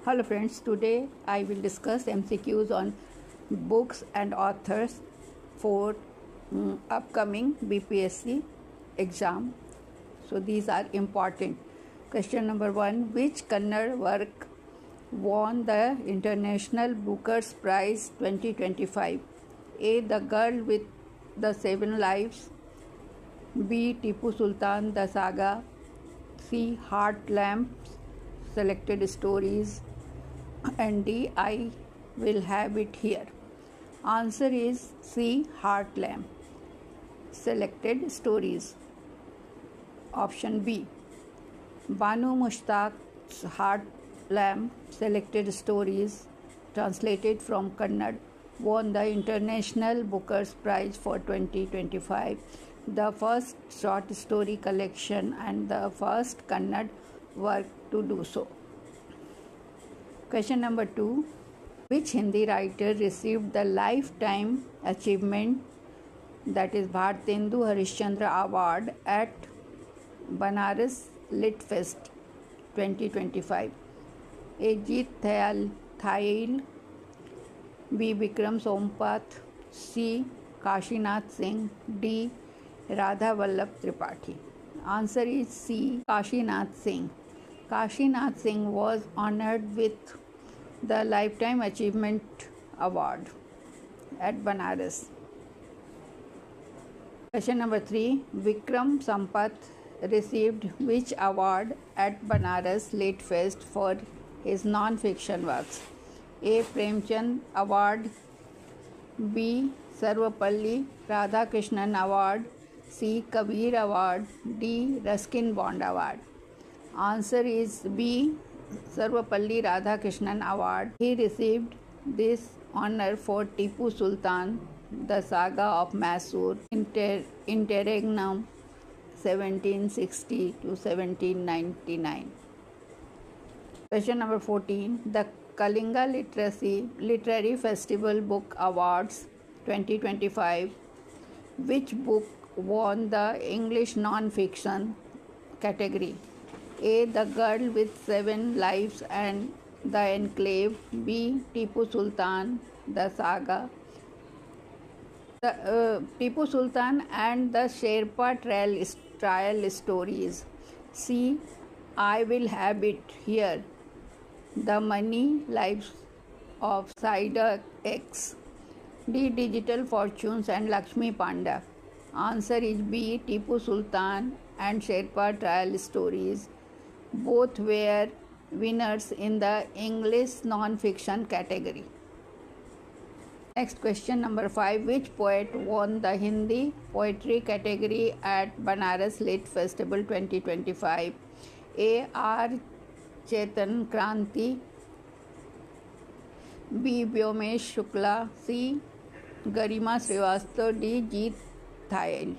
Hello friends, today I will discuss MCQs on books and authors for upcoming BPSC exam. So these are important. Question number 1. Which Kannada work won the International Booker's Prize 2025? A. The Girl with the Seven Lives. B. Tipu Sultan the Saga. C. Heart Lamps Selected Stories. And D. I will have it here. Answer is C. Heart Lamp Selected Stories. Option B. Banu Mushtaq's Heart Lamp Selected Stories, translated from Kannada, won the International Booker's Prize for 2025, the first short story collection and the first Kannada work to do so. Question number 2. Which Hindi writer received the Lifetime Achievement, that is Bhartendu Harishchandra Award at Banaras Lit Fest 2025? A. Jeet Thail, B. Vikram Sompath, C. Kashinath Singh, D. Radha Vallabh Tripathi. Answer is C. Kashinath Singh. Kashinath Singh was honored with the Lifetime Achievement Award at Banaras. Question number 3. Vikram Sampath received which award at Banaras Lit Fest for his non-fiction works? A. Premchand Award, B. Sarvapalli Radhakrishnan Award, C. Kabir Award, D. Ruskin Bond Award. Answer is B. Sarvapalli Radhakrishnan Award. He received this honor for Tipu Sultan, the Saga of Mysore, interregnum 1760 to 1799. Question number 14. The Kalinga Literary Festival Book Awards 2025. Which book won the English non-fiction category? A. The Girl with Seven Lives and the Enclave. B. Tipu Sultan the Saga. Tipu Sultan and the Sherpa Trial Stories. C. I Will Have It Here, The Money Lives of Saida X. D. Digital Fortunes and Lakshmi Panda. Answer is B. Tipu Sultan and Sherpa Trial Stories. Both were winners in the English non-fiction category. Next, question number 5. Which poet won the Hindi poetry category at Banaras Lit Festival 2025? A. R. Chetan Kranti, B. Vyomesh Shukla, C. Garima Srivastava, D. Jeet Thail.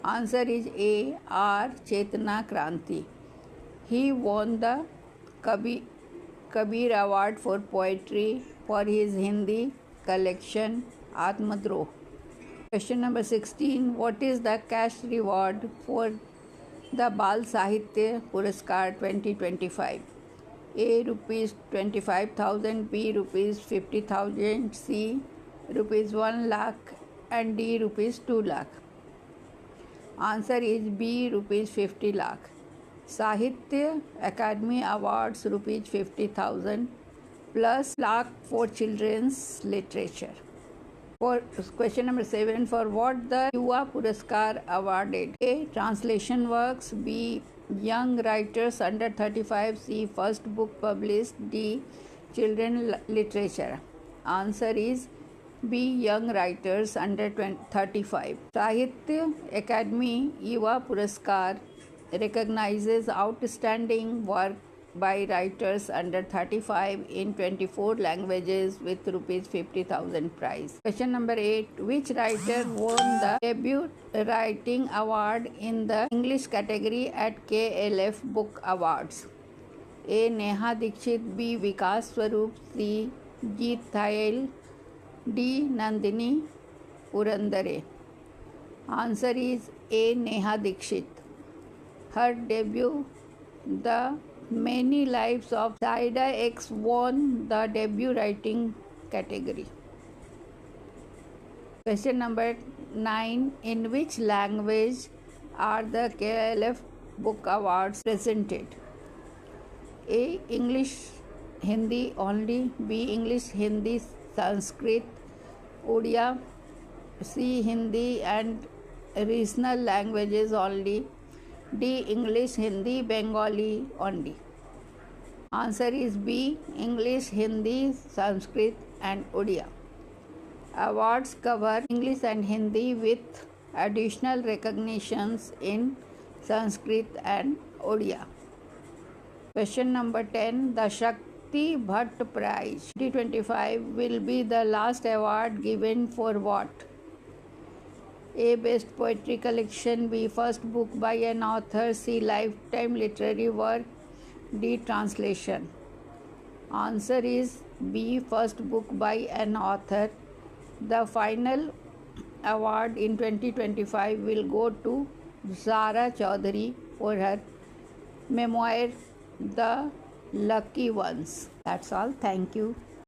Answer is A. R. Chetana Kranti. He won the Kabir Award for poetry for his Hindi collection Atmadroh. Question number 16. What is the cash reward for the Bal Sahitya Puraskar 2025? A. Rupees 25,000, B. Rupees 50,000, C. Rupees 1 lakh and D. Rupees 2 lakh. Answer is B. Rupees 50 lakh. Sahitya Academy Awards Rupees 50,000 plus lakh for children's literature. For question number 7, for what the Yuva Puraskar awarded? A. Translation works, B. Young writers under 35, C. First book published, D. Children literature. Answer is B. Young writers under 35. Sahitya Academy Yuva Puraskar recognizes outstanding work by writers under 35 in 24 languages with rupees 50,000 prize. Question number 8. Which writer won the debut writing award in the English category at KLF Book Awards? A. Neha Dikshit, B. Vikas Swarup, C. Jeet Thail, D. Nandini Purandare. Answer is A. Neha Dikshit. Her debut, The Many Lives of Saida X won the debut writing category. Question number 9. In which language are the KLF Book Awards presented? A. English Hindi only. B. English Hindi Sanskrit Odia. C. Hindi and regional languages only. D. English Hindi Bengali only. Answer is B. English Hindi Sanskrit and Odia. Awards cover English and Hindi with additional recognitions in Sanskrit and Odia. Question number 10. The Shakti Bhatt Prize 2025 will be the last award given for what? A. Best Poetry Collection. B. First book by an author. C. Lifetime Literary Work. D. Translation. Answer is B. First book by an author. The final award in 2025 will go to Zara Chaudhary for her memoir, The Lucky Ones. That's all. Thank you.